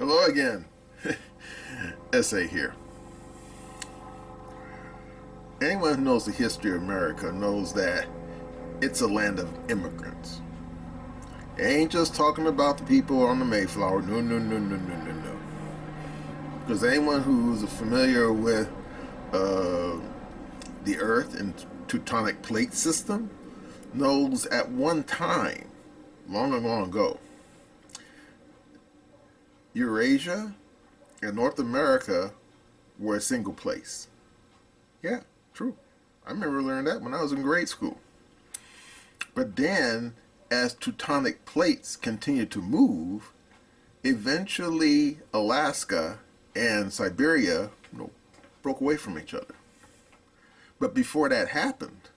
Hello again. Essay here. Anyone who knows the history of America knows that it's a land of immigrants. It ain't just talking about the people on the Mayflower. No, no, no, no, no, no, no. Because anyone who's familiar with the Earth and tectonic plate system knows at one time, long, long ago, Eurasia and North America were a single place. Yeah, true. I remember learning that when I was in grade school. But then, as tectonic plates continued to move, eventually Alaska and Siberia, broke away from each other. But before that happened,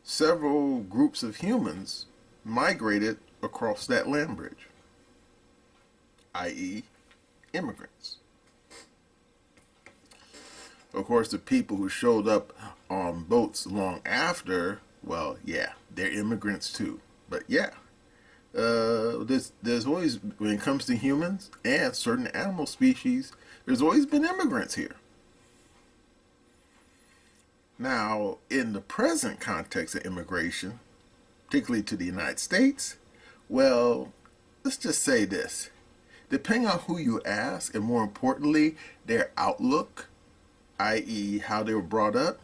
several groups of humans migrated across that land bridge, i.e., immigrants. Of course, the people who showed up on boats long after, well, yeah, they're immigrants too. But yeah, there's always, when it comes to humans and certain animal species, there's always been immigrants here. Now, in the present context of immigration, particularly to the United States, well, let's just say this. Depending on who you ask, and more importantly, their outlook, i.e., how they were brought up,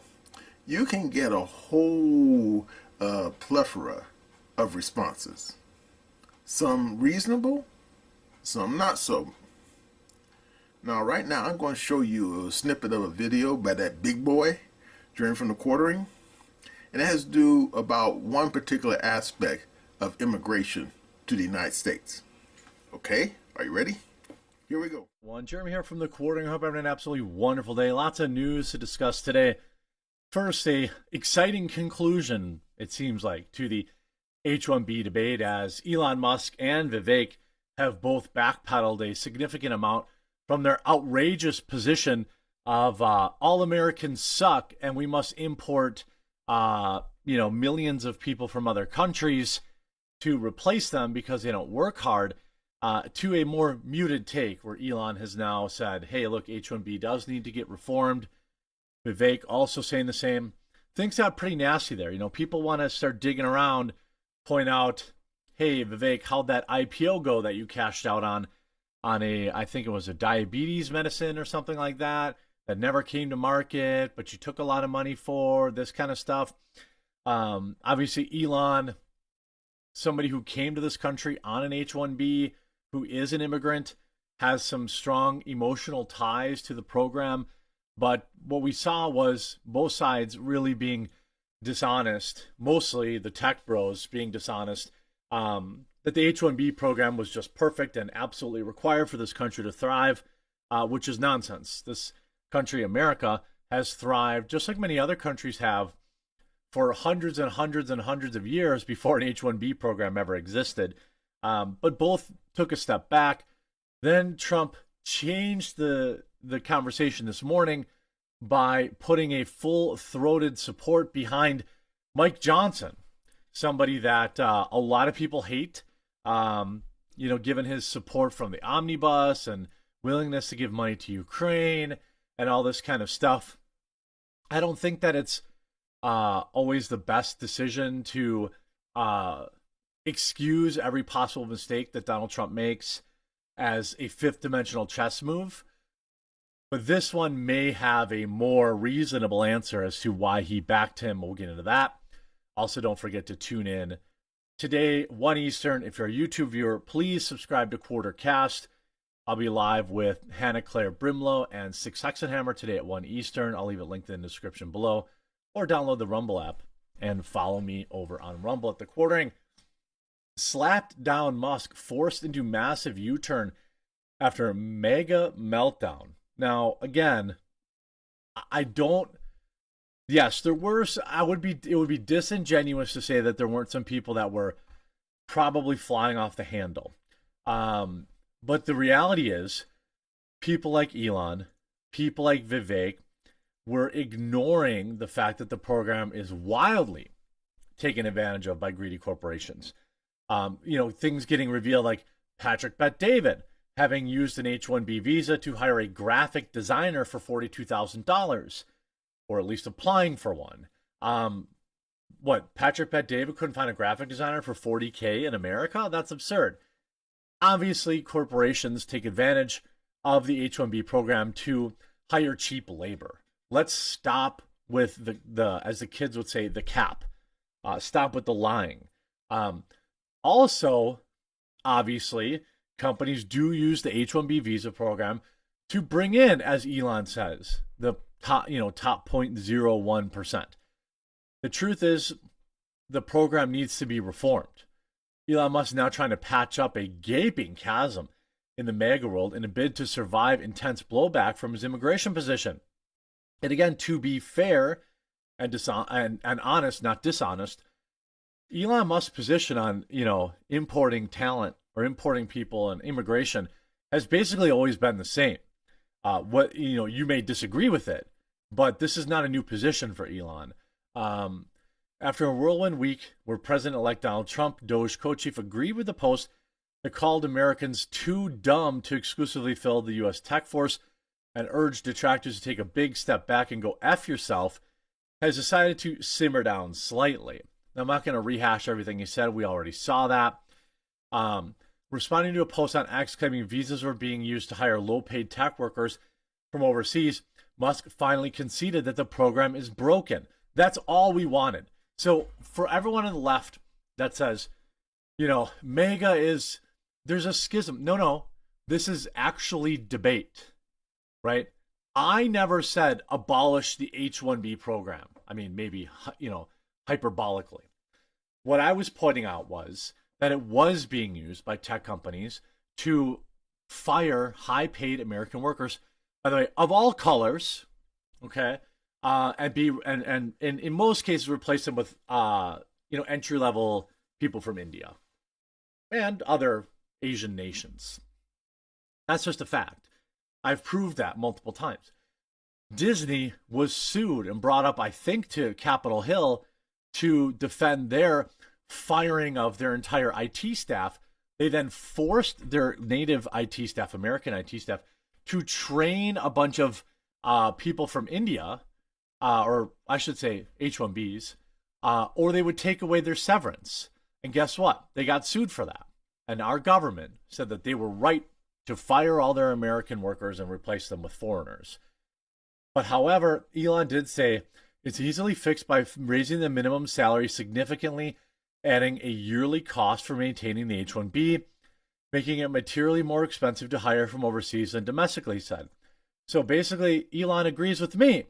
you can get a whole plethora of responses. Some reasonable, some not so. Now, right now, I'm going to show you a snippet of a video by that big boy, Journey from the Quartering, and it has to do about one particular aspect of immigration to the United States. Okay, are you ready? Here we go. Jeremy here from the Quartering. I hope you're having an absolutely wonderful day. Lots of news to discuss today. First, a exciting conclusion, it seems like, to the H1-B debate, as Elon Musk and Vivek have both backpedaled a significant amount from their outrageous position of all Americans suck and we must import millions of people from other countries to replace them because they don't work hard, to a more muted take where Elon has now said, hey, look, H1B does need to get reformed. Vivek also saying the same. Things got pretty nasty there. People want to start digging around, point out, hey, Vivek, how'd that IPO go that you cashed out on I think it was a diabetes medicine or something like that never came to market, but you took a lot of money for, this kind of stuff. Obviously, Elon, somebody who came to this country on an H1B, who is an immigrant, has some strong emotional ties to the program. But what we saw was both sides really being dishonest, mostly the tech bros being dishonest, that the H1B program was just perfect and absolutely required for this country to thrive, which is nonsense. This country, America, has thrived, just like many other countries have, for hundreds and hundreds and hundreds of years before an H1B program ever existed. But both took a step back. Then Trump changed the conversation this morning by putting a full-throated support behind Mike Johnson, somebody that a lot of people hate, given his support from the omnibus and willingness to give money to Ukraine and all this kind of stuff. I don't think that it's always the best decision to excuse every possible mistake that Donald Trump makes as a fifth dimensional chess move. But this one may have a more reasonable answer as to why he backed him. We'll get into that. Also, don't forget to tune in today, 1 Eastern. If you're a YouTube viewer, please subscribe to Quartercast. I'll be live with Hannah Claire Brimlow and Six Hexenhammer today at 1 Eastern. I'll leave it linked in the description below. Or download the Rumble app and follow me over on Rumble at the Quartering. Slapped down Musk, forced into massive U-turn after a mega meltdown. Now, again, yes, there were, it would be disingenuous to say that there weren't some people that were probably flying off the handle. But the reality is, people like Elon, people like Vivek, were ignoring the fact that the program is wildly taken advantage of by greedy corporations. Things getting revealed like Patrick Bet David having used an H-1B visa to hire a graphic designer for $42,000, or at least applying for one. Patrick Bet-David couldn't find a graphic designer for $40K in America? That's absurd. Obviously, corporations take advantage of the H-1B program to hire cheap labor. Let's stop with the as the kids would say, the cap. Stop with the lying. Also, obviously, companies do use the H-1B visa program to bring in, as Elon says, the top 0.01%. The truth is, the program needs to be reformed. Elon Musk is now trying to patch up a gaping chasm in the MAGA world in a bid to survive intense blowback from his immigration position. And again, to be fair and honest, not dishonest, Elon Musk's position on importing talent or importing people and immigration has basically always been the same. You may disagree with it, but this is not a new position for Elon. After a whirlwind week where President-elect Donald Trump, Doge co-chief, agreed with the Post that called Americans too dumb to exclusively fill the U.S. tech force and urged detractors to take a big step back and go F yourself, has decided to simmer down slightly. Now, I'm not going to rehash everything he said. We already saw that. Responding to a post on X claiming visas were being used to hire low-paid tech workers from overseas, Musk finally conceded that the program is broken. That's all we wanted. So for everyone on the left that says, MAGA there's a schism. No, this is actually debate, right? I never said abolish the H-1B program. I mean, maybe, hyperbolically. What I was pointing out was that it was being used by tech companies to fire high-paid American workers, by the way, of all colors, okay, and in most cases replace them with entry-level people from India and other Asian nations. That's just a fact. I've proved that multiple times. Disney was sued and brought up, I think, to Capitol Hill to defend their firing of their entire IT staff. They then forced their native IT staff, American IT staff, to train a bunch of people from India, or I should say H-1Bs, or they would take away their severance. And guess what? They got sued for that. And our government said that they were right to fire all their American workers and replace them with foreigners. But however, Elon did say it's easily fixed by raising the minimum salary significantly, adding a yearly cost for maintaining the H-1B, making it materially more expensive to hire from overseas than domestically, he said. So basically, Elon agrees with me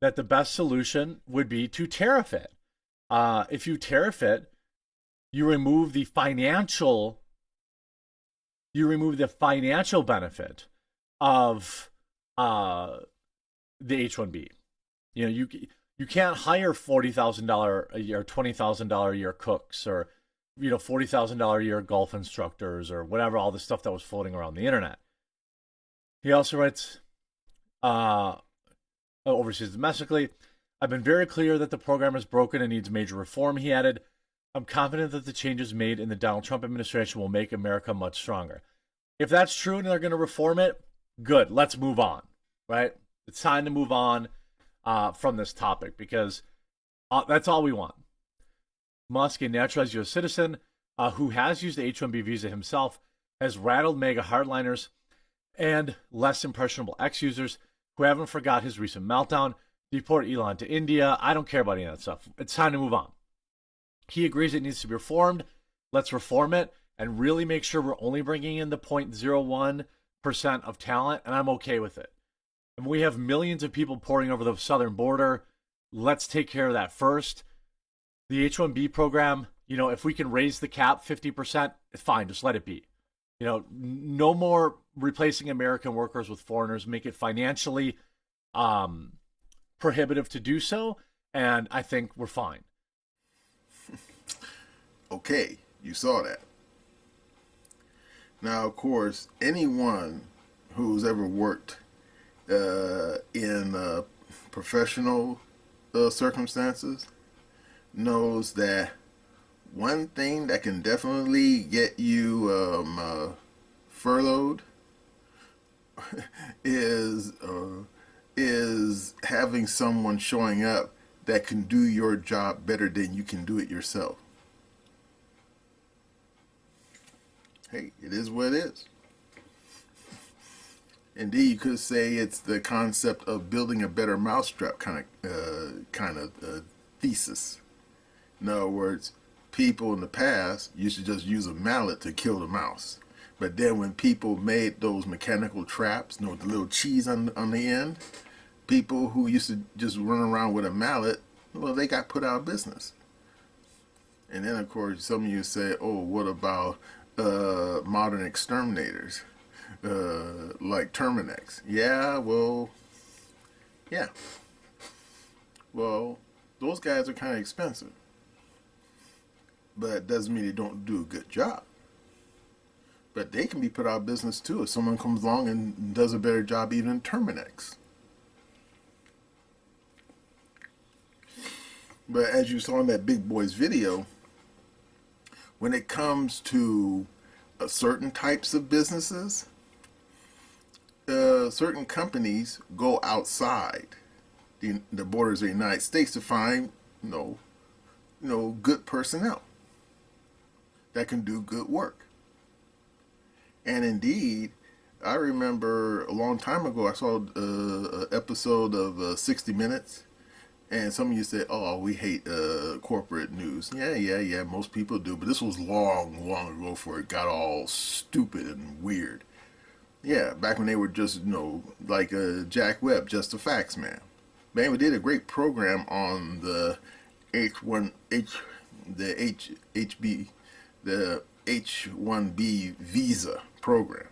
that the best solution would be to tariff it. If you tariff it, you remove the financial benefit of the H-1B. You can't hire $40,000 a year, $20,000 a year cooks, or $40,000 a year golf instructors, or whatever, all the stuff that was floating around the internet. He also writes, overseas domestically, I've been very clear that the program is broken and needs major reform, he added. I'm confident that the changes made in the Donald Trump administration will make America much stronger. If that's true and they're going to reform it, good. Let's move on, right? It's time to move on from this topic, because that's all we want. Musk, a naturalized U.S. citizen who has used the H-1B visa himself, has rattled MAGA hardliners and less impressionable ex-users who haven't forgot his recent meltdown. Deport Elon to India. I don't care about any of that stuff. It's time to move on. He agrees it needs to be reformed. Let's reform it and really make sure we're only bringing in the 0.01% of talent, and I'm okay with it. And we have millions of people pouring over the southern border. Let's take care of that first. The H-1B program, if we can raise the cap 50%, fine, just let it be. No more replacing American workers with foreigners. Make it financially prohibitive to do so, and I think we're fine. Okay, you saw that. Now, of course, anyone who's ever worked in professional circumstances knows that one thing that can definitely get you furloughed is having someone showing up that can do your job better than you can do it yourself. Hey, it is what it is. Indeed, you could say it's the concept of building a better mousetrap kind of thesis. In other words, people in the past used to just use a mallet to kill the mouse. But then when people made those mechanical traps, you know, with the little cheese on the end, people who used to just run around with a mallet, well, they got put out of business. And then, of course, some of you say, oh, what about modern exterminators like Terminex? Yeah, well, those guys are kind of expensive. But it doesn't mean they don't do a good job. But they can be put out of business too if someone comes along and does a better job even than Terminex. But as you saw in that Big Boys video, when it comes to certain types of businesses, certain companies go outside the borders of the United States to find, good personnel that can do good work. And indeed, I remember a long time ago, I saw an episode of 60 Minutes, and some of you said, oh, we hate corporate news. Yeah, most people do, but this was long ago before it got all stupid and weird. Yeah, back when they were just, like Jack Webb, just a facts man. Man, we did a great program on the H1-B visa program.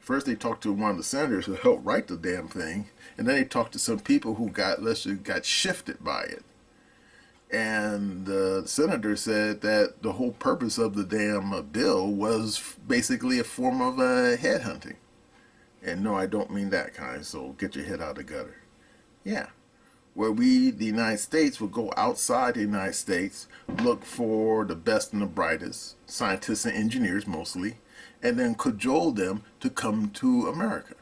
First, they talked to one of the senators who helped write the damn thing, and then they talked to some people who got shifted by it. And the senator said that the whole purpose of the damn bill was basically a form of headhunting. And no, I don't mean that kind, so get your head out of the gutter. Yeah. Where we, the United States, would go outside the United States, look for the best and the brightest, scientists and engineers mostly, and then cajole them to come to America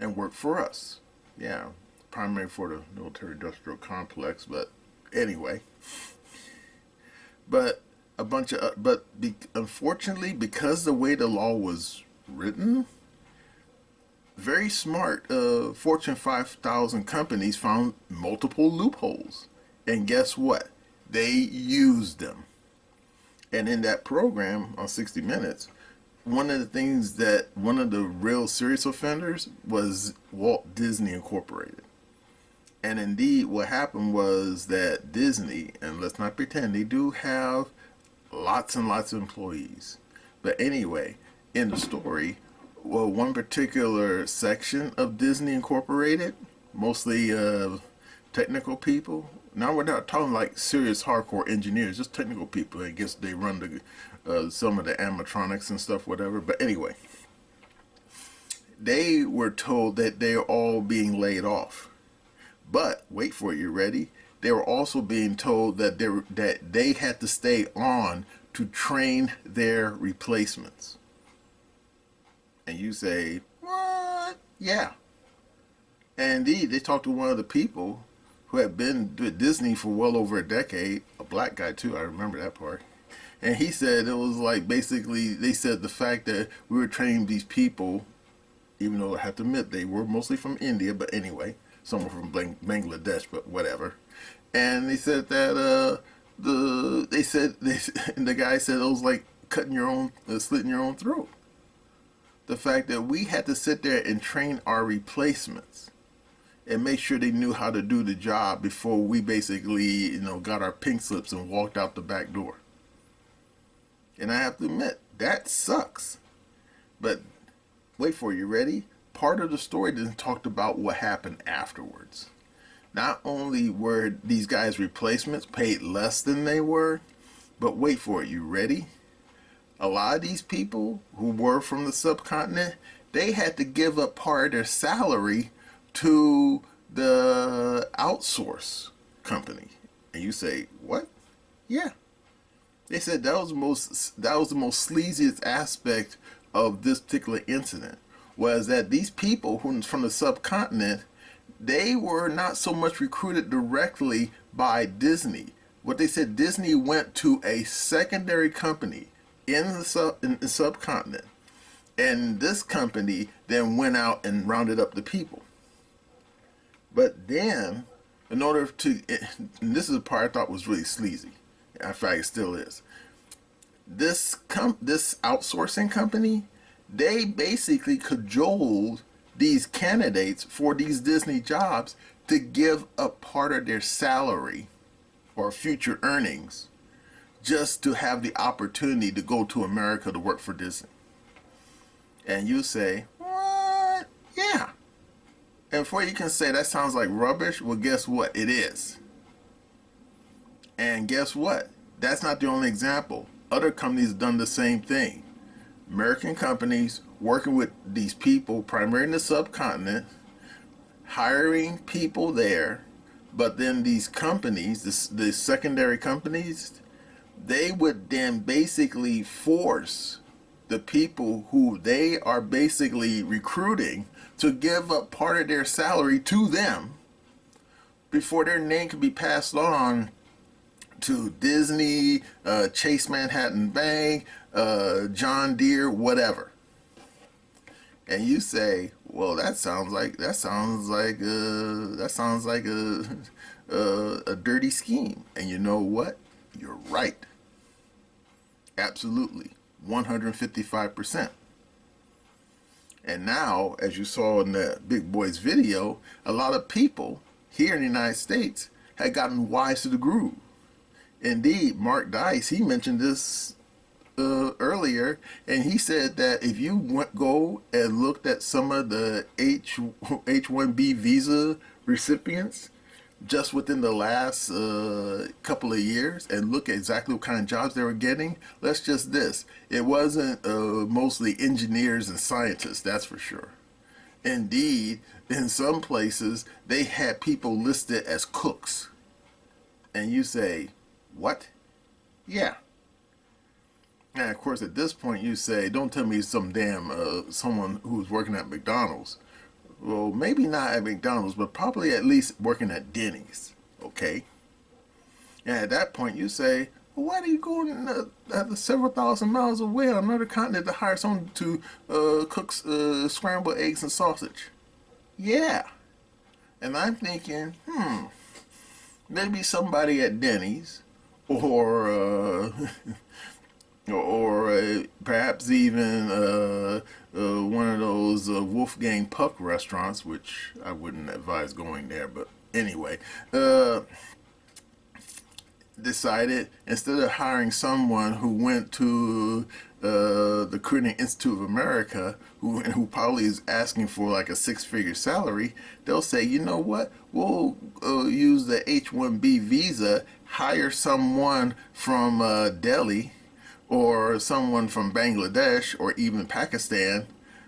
and work for us. Yeah, primarily for the military-industrial complex, but anyway. But unfortunately, because the way the law was written, very smart Fortune 5000 companies found multiple loopholes. And guess what? They used them. And in that program on 60 Minutes, one of the real serious offenders was Walt Disney Incorporated. And indeed, what happened was that Disney, and let's not pretend, they do have lots and lots of employees. But anyway, in the story, well, one particular section of Disney Incorporated, mostly technical people. Now we're not talking like serious hardcore engineers, just technical people. I guess they run some of the animatronics and stuff, whatever. But anyway, they were told that they're all being laid off. But wait for it, you ready? They were also being told that they had to stay on to train their replacements. And you say, what? Yeah. And indeed, they talked to one of the people who had been with Disney for well over a decade, a black guy too, I remember that part. And he said it was like basically, they said the fact that we were training these people, even though I have to admit they were mostly from India, but anyway, some were from Bangladesh, but whatever. And they said that the guy said it was like slitting your own throat. The fact that we had to sit there and train our replacements and make sure they knew how to do the job before we basically, got our pink slips and walked out the back door. And I have to admit, that sucks. But wait for it, you ready? Part of the story didn't talk about what happened afterwards. Not only were these guys' replacements paid less than they were, but wait for it, you ready? A lot of these people who were from the subcontinent, they had to give up part of their salary to the outsource company. And you say, what? Yeah. They said that was the most sleaziest aspect of this particular incident was that these people who from the subcontinent, they were not so much recruited directly by Disney. What they said, Disney went to a secondary company in the subcontinent, and this company then went out and rounded up the people. But then, in order to, and this is the part I thought was really sleazy. In fact, it still is. This outsourcing company, they basically cajoled these candidates for these Disney jobs to give up part of their salary or future earnings just to have the opportunity to go to America to work for Disney. And you say, what? Yeah. And before you can say that sounds like rubbish, well, guess what? It is. And guess what? That's not the only example. Other companies have done the same thing. American companies working with these people, primarily in the subcontinent, hiring people there, but then these companies, the secondary companies, they would then basically force the people who they are basically recruiting to give up part of their salary to them before their name can be passed on to Disney, Chase Manhattan Bank, John Deere, whatever. And you say, well, that sounds like a dirty scheme. And you know what? You're right. Absolutely, 155%. And now, as you saw in the Big Boys video, a lot of people here in the United States had gotten wise to the groove. Indeed, Mark Dice, he mentioned this earlier, and he said that if you go and looked at some of the H1-B visa recipients just within the last couple of years and look at exactly what kind of jobs they were getting, let's just this. It wasn't mostly engineers and scientists, that's for sure. Indeed, in some places, they had people listed as cooks. And you say, what? Yeah. And of course, at this point, you say, don't tell me some damn someone who's working at McDonald's. Well, maybe not at McDonald's, but probably at least working at Denny's. Okay. And at that point, you say, well, why do you go several thousand miles away on another continent to hire someone to cook scrambled eggs and sausage? Yeah. And I'm thinking, maybe somebody at Denny's or perhaps even one of those Wolfgang Puck restaurants, which I wouldn't advise going there, but anyway, decided instead of hiring someone who went to the Creating Institute of America, who probably is asking for like a six-figure salary, they'll say, you know what, we'll use the H1-B visa, hire someone from Delhi or someone from Bangladesh or even Pakistan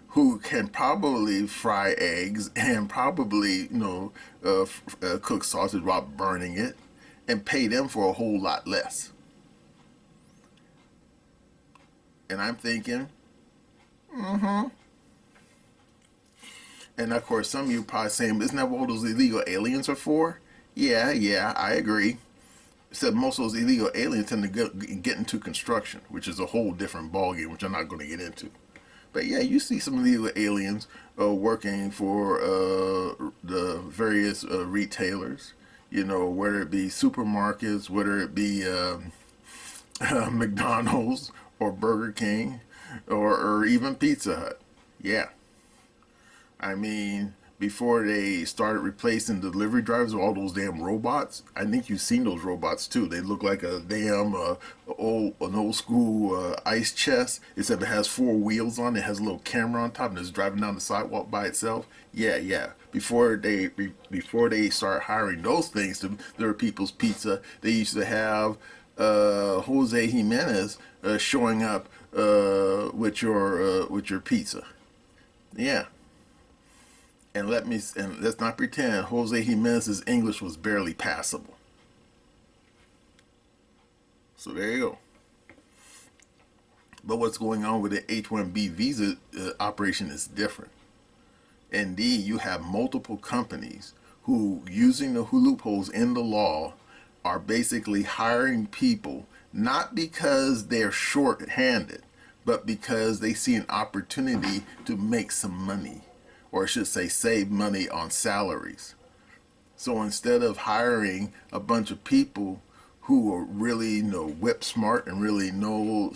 who can probably fry eggs and probably, cook sausage while burning it, and pay them for a whole lot less. And I'm thinking, And of course, some of you are probably saying, isn't that what all those illegal aliens are for? Yeah, I agree. Except most of those illegal aliens tend to get into construction, which is a whole different ballgame, which I'm not going to get into. But yeah, you see some illegal aliens working for the various retailers, whether it be supermarkets, whether it be McDonald's or Burger King or even Pizza Hut. Yeah. I mean, before they started replacing delivery drivers with all those damn robots, I think you've seen those robots too. They look like a damn an old school ice chest, except it has four wheels on it, has a little camera on top, and it's driving down the sidewalk by itself. Yeah. Before they start hiring those things to deliver people's pizza, they used to have Jose Jimenez showing up with your pizza. Yeah. And let's not pretend Jose Jimenez's English was barely passable. So there you go. But what's going on with the H-1B visa operation is different. Indeed, you have multiple companies who, using the loopholes in the law, are basically hiring people not because they're short-handed, but because they see an opportunity to make some money, or I should say save money on salaries. So instead of hiring a bunch of people who are really, whip smart and really know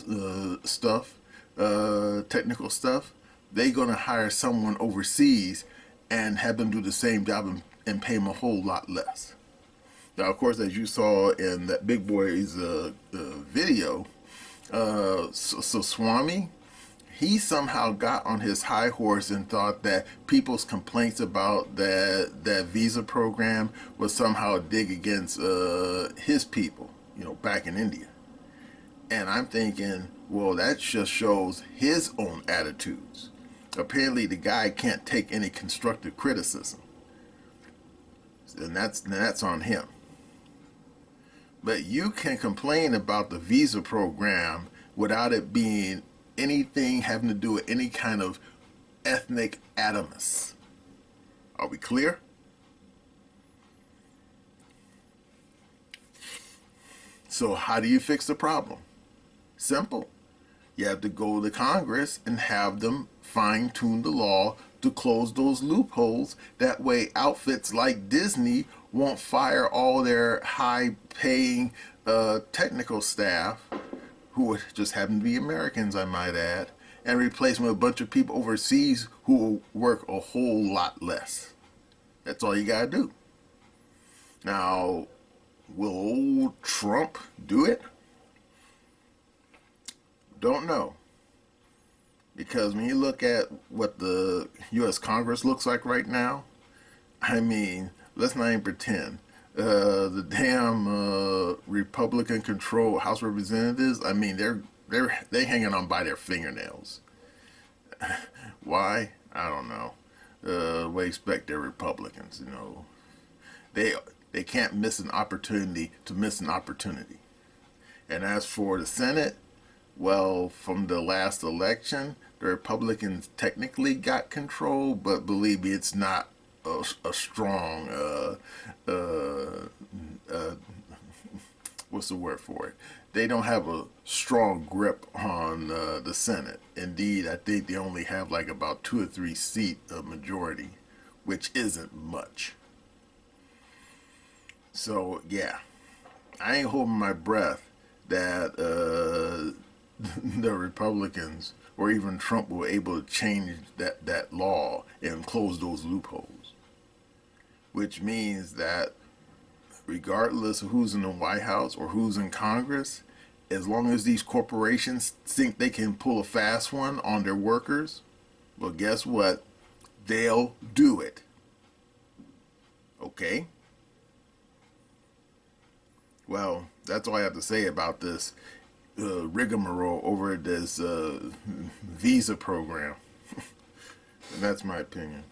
stuff, technical stuff, they're going to hire someone overseas and have them do the same job and pay them a whole lot less. Now, of course, as you saw in that Big Boy's video, so Swami, he somehow got on his high horse and thought that people's complaints about that visa program was somehow a dig against his people, back in India. And I'm thinking, well, that just shows his own attitudes. Apparently, the guy can't take any constructive criticism, and that's on him. But you can complain about the visa program without it being anything having to do with any kind of ethnic animus. Are we clear? So how do you fix the problem? Simple. You have to go to Congress and have them fine-tune the law to close those loopholes. That way outfits like Disney won't fire all their high-paying technical staff, who would just happen to be Americans, I might add, and replace them with a bunch of people overseas who will work a whole lot less. That's all you gotta do. Now, will old Trump do it? Don't know. Because when you look at what the U.S. Congress looks like right now, I mean, let's not even pretend. The damn Republican-controlled House of Representatives, I mean, they hanging on by their fingernails. Why? I don't know. We expect they're Republicans, They can't miss an opportunity to miss an opportunity. And as for the Senate, well, from the last election, the Republicans technically got control, but believe me, it's not a strong, what's the word for it? They don't have a strong grip on the Senate. Indeed, I think they only have like about 2 or 3 seat majority, which isn't much. So, yeah, I ain't holding my breath that the Republicans or even Trump were able to change that law and close those loopholes. Which means that regardless of who's in the White House or who's in Congress, as long as these corporations think they can pull a fast one on their workers, well, guess what? They'll do it. Okay? Well, that's all I have to say about this rigmarole over this visa program. And that's my opinion.